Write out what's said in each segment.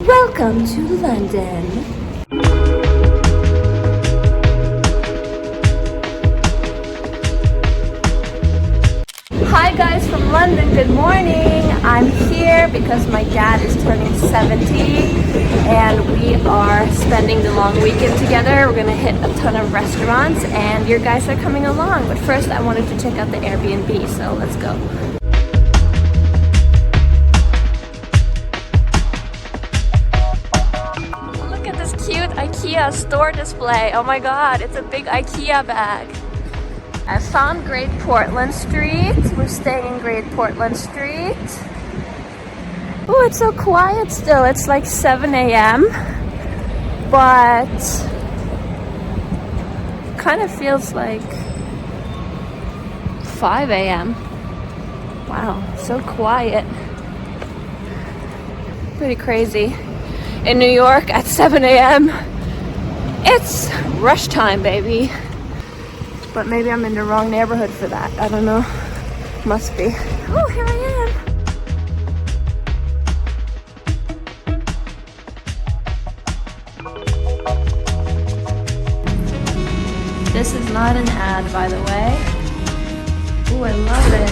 Welcome to London. Hi guys from London, good morning. I'm here because my dad is turning 70 and we are spending the long weekend together. We're gonna hit a ton of restaurants and your guys are coming along. But first I wanted to check out the Airbnb, so let's go. Look at this cute IKEA store display. Oh my god, it's a big IKEA bag. I found Great Portland Street. We're staying in Great Portland Street. Oh, it's so quiet still. It's like 7 a.m. But kind of feels like 5 a.m. Wow, so quiet. Pretty crazy. In New York at 7 a.m. it's rush time, baby. But maybe I'm in the wrong neighborhood for that. I don't know. Must be. Oh, here I am. This is not an ad, by the way. Oh, I love it.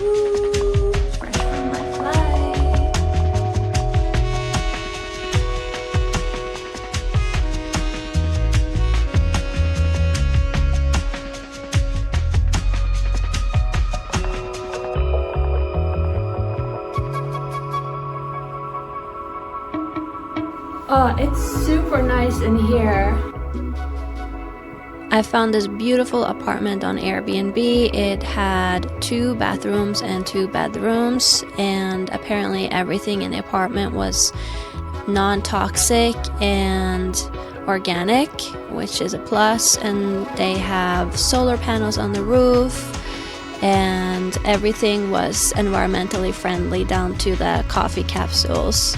Ooh, fresh from my flight. Oh, it's super nice in here. I found this beautiful apartment on Airbnb. It had 2 bathrooms and 2 bedrooms, and apparently everything in the apartment was non-toxic and organic, which is a plus. And they have solar panels on the roof, and everything was environmentally friendly down to the coffee capsules.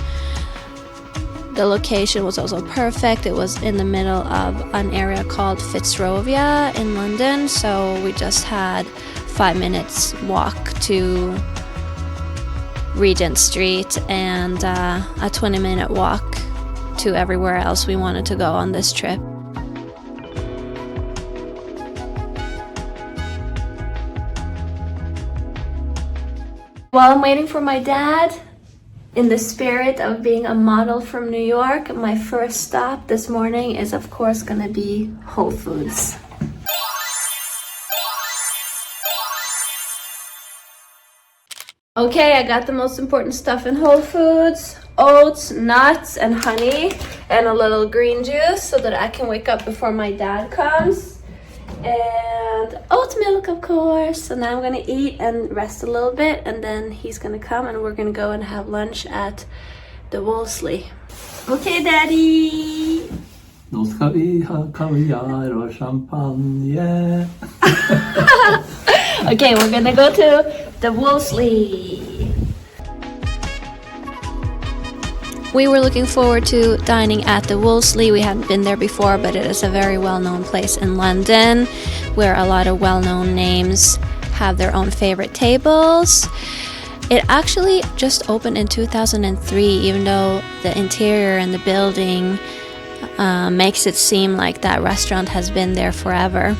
The location was also perfect. It was in the middle of an area called Fitzrovia in London, so we just had 5 minutes walk to Regent Street and a 20-minute walk to everywhere else we wanted to go on this trip. While I'm waiting for my dad, in the spirit of being a model from New York, my first stop this morning is of course gonna be Whole Foods. Okay, I got the most important stuff in Whole Foods: oats, nuts, and honey, and a little green juice so that I can wake up before my dad comes. And oat milk, of course. So now I'm gonna eat and rest a little bit, and then he's gonna come and we're gonna go and have lunch at the Wolseley. Okay, Daddy. Nå ska vi ha kaviar och champagne. Okay, we're gonna go to the Wolseley. We were looking forward to dining at the Wolseley. We hadn't been there before, but it is a very well-known place in London where a lot of well-known names have their own favorite tables. It actually just opened in 2003, even though the interior and the building makes it seem like that restaurant has been there forever.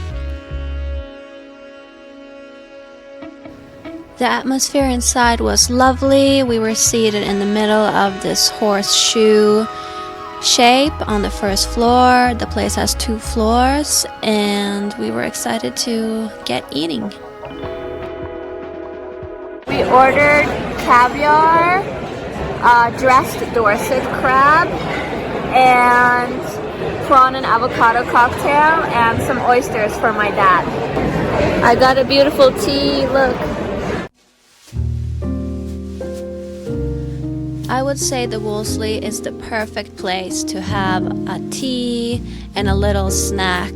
The atmosphere inside was lovely. We were seated in the middle of this horseshoe shape on the first floor. The place has 2 floors, and we were excited to get eating. We ordered caviar, dressed Dorset crab, and prawn and avocado cocktail, and some oysters for my dad. I got a beautiful tea, look. I would say the Wolseley is the perfect place to have a tea and a little snack.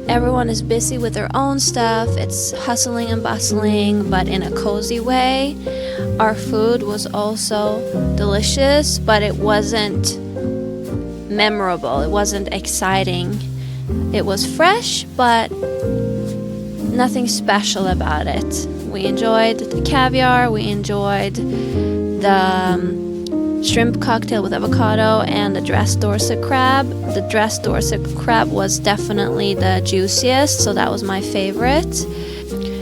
Everyone is busy with their own stuff. It's hustling and bustling, but in a cozy way. Our food was also delicious, but it wasn't memorable. It wasn't exciting. It was fresh, but nothing special about it. We enjoyed the caviar, we enjoyed the shrimp cocktail with avocado, and the dressed Dorset crab. The dressed Dorset crab was definitely the juiciest, so that was my favorite.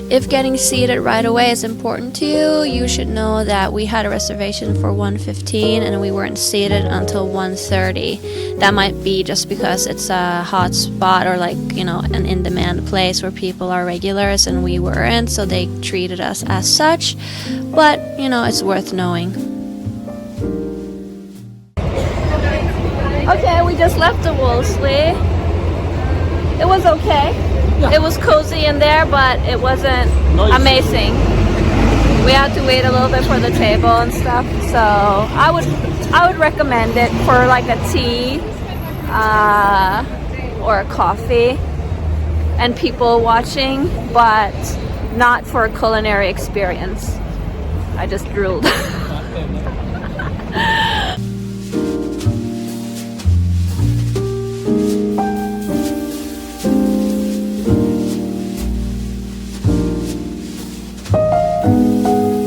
If getting seated right away is important to you, you should know that we had a reservation for 1:15 and we weren't seated until 1:30. That might be just because it's a hot spot or like, you know, an in-demand place where people are regulars and we weren't, so they treated us as such. But, you know, it's worth knowing. Okay, we just left the Wolseley. It was okay. Yeah. It was cozy in there, but it wasn't amazing. We had to wait a little bit for the table and stuff, so I would recommend it for like a tea or a coffee and people watching, but not for a culinary experience. I just drooled.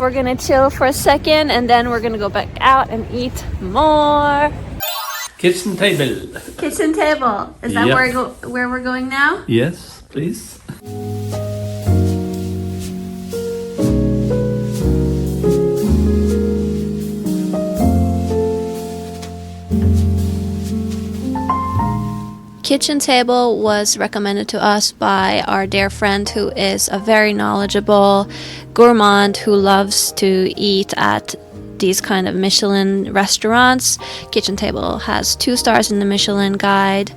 We're gonna chill for a second and then we're gonna go back out and eat more. Kitchen table. Kitchen table. Is that where we're going now? Yes, please. Kitchen table was recommended to us by our dear friend who is a very knowledgeable gourmand who loves to eat at these kind of Michelin restaurants. Kitchen table has 2 stars in the Michelin guide,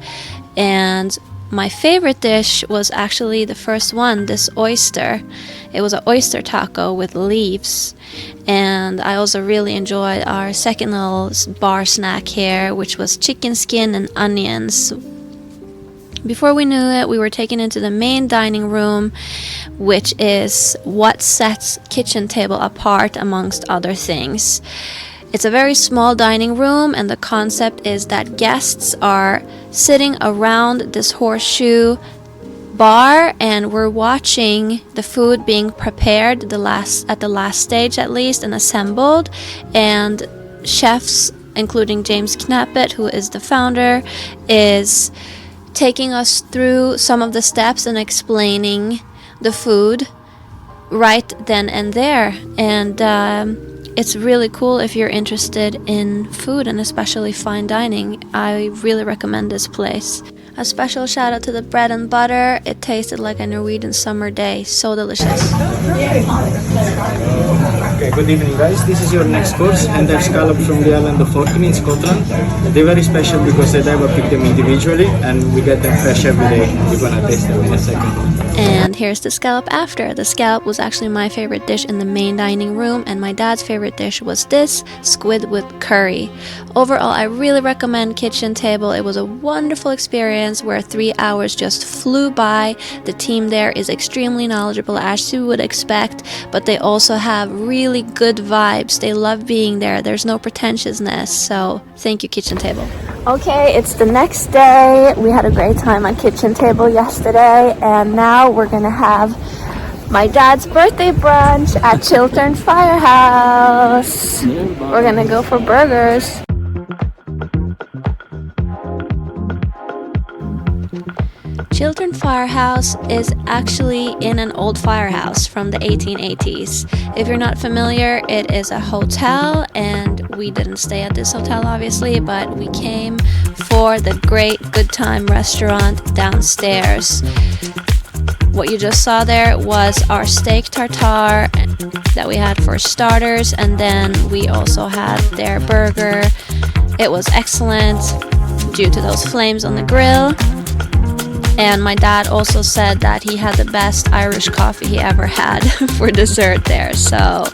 and my favorite dish was actually the first one, this oyster. It was an oyster taco with leaves. And I also really enjoyed our second little bar snack here, which was chicken skin and onions. Before we knew it, we were taken into the main dining room, which is what sets Kitchen table apart amongst other things. It's a very small dining room, and the concept is that guests are sitting around this horseshoe bar, and we're watching the food being prepared at the last stage at least and assembled, and chefs, including James Knappett, who is the founder, is taking us through some of the steps and explaining the food right then and there. And it's really cool if you're interested in food and especially fine dining. I really recommend this place. A special shout out to the bread and butter. It tasted like a Norwegian summer day. So delicious. Okay, good evening guys. This is your next course, and they're scallops from the island of Orkney in Scotland. They're very special because the diver picked them individually and we get them fresh every day. We're gonna taste them in a second. And here's the scallop after. The scallop was actually my favorite dish in the main dining room, and my dad's favorite dish was this, squid with curry. Overall, I really recommend Kitchen Table. It was a wonderful experience where 3 hours just flew by. The team there is extremely knowledgeable, as you would expect, but they also have really good vibes. They love being there. There's no pretentiousness, so thank you, Kitchen Table. Okay, it's the next day. We had a great time on Kitchen Table yesterday, and now we're gonna have my dad's birthday brunch at Chiltern Firehouse. We're gonna go for burgers. Chiltern Firehouse is actually in an old firehouse from the 1880s. If you're not familiar, it is a hotel, and we didn't stay at this hotel obviously, but we came for the great Good Time restaurant downstairs. What you just saw there was our steak tartare that we had for starters, and then we also had their burger. It was excellent due to those flames on the grill. And my dad also said that he had the best Irish coffee he ever had for dessert there. So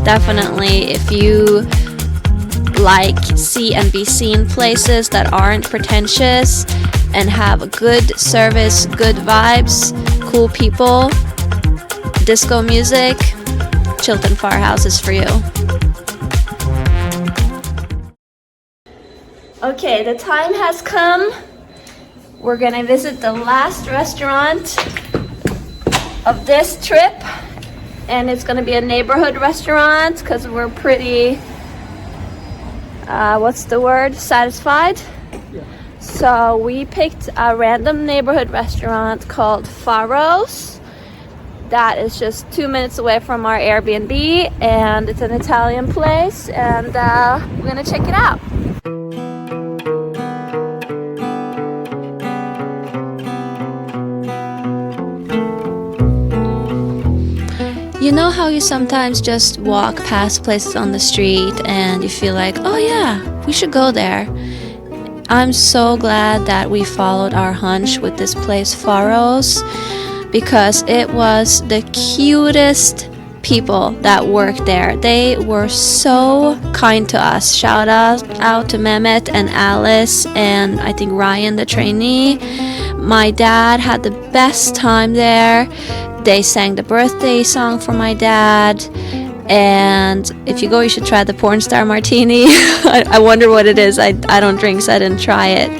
definitely, if you like see and be seen places that aren't pretentious and have good service, good vibes, cool people, disco music, Chiltern Firehouse is for you. Okay, the time has come. We're gonna visit the last restaurant of this trip, and it's gonna be a neighborhood restaurant because we're pretty what's the word? Satisfied. So we picked a random neighborhood restaurant called Faro's. That is just 2 minutes away from our Airbnb, and it's an Italian place, and we're gonna check it out. You know how you sometimes just walk past places on the street and you feel like, oh yeah, we should go there. I'm so glad that we followed our hunch with this place, Faro's, because it was the cutest people that worked there. They were so kind to us. Shout out to Mehmet and Alice and I think Ryan, the trainee. My dad had the best time there. They sang the birthday song for my dad, and if you go, you should try the porn star martini. I wonder what it is. I don't drink, so I didn't try it.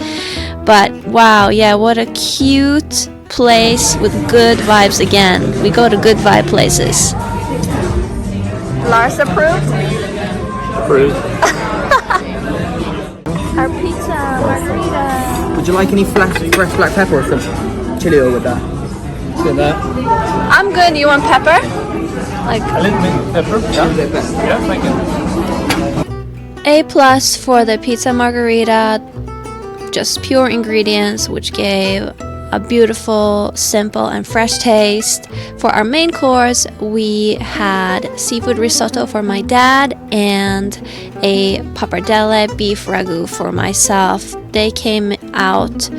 But wow, yeah, what a cute place with good vibes again. We go to good vibe places. Lars approved? Approved. Our pizza margarita. Would you like any fresh black pepper or some chili over there? I'm good. You want pepper? Like A little bit pepper. Yeah, thank you. A+ for the pizza margarita. Just pure ingredients, which gave a beautiful, simple, and fresh taste. For our main course, we had seafood risotto for my dad and a pappardelle beef ragu for myself. They came out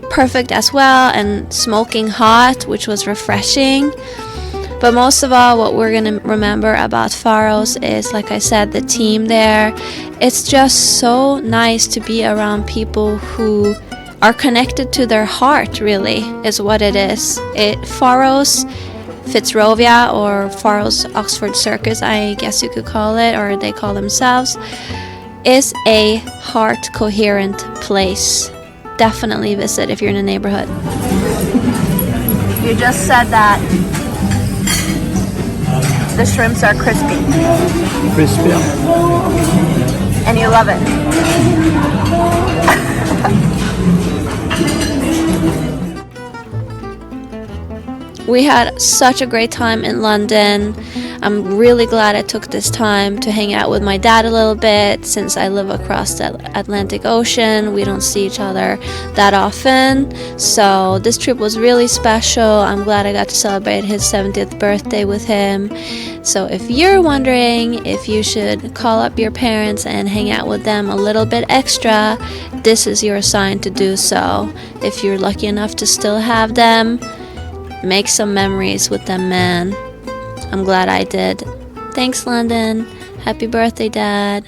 perfect as well and smoking hot, which was refreshing. But most of all, what we're going to remember about Faro's is, like I said, the team there. It's just so nice to be around people who are connected to their heart, really, is what it is. Faro's Fitzrovia, or Faro's Oxford Circus, I guess you could call it, or they call themselves, is a heart coherent place. Definitely visit if you're in the neighborhood. You just said that the shrimps are crispy. Crispy. And you love it. We had such a great time in London. I'm really glad I took this time to hang out with my dad a little bit. Since I live across the Atlantic Ocean, we don't see each other that often. So this trip was really special. I'm glad I got to celebrate his 70th birthday with him. So if you're wondering if you should call up your parents and hang out with them a little bit extra, this is your sign to do so. If you're lucky enough to still have them, make some memories with them, man. I'm glad I did. Thanks, London. Happy birthday, Dad.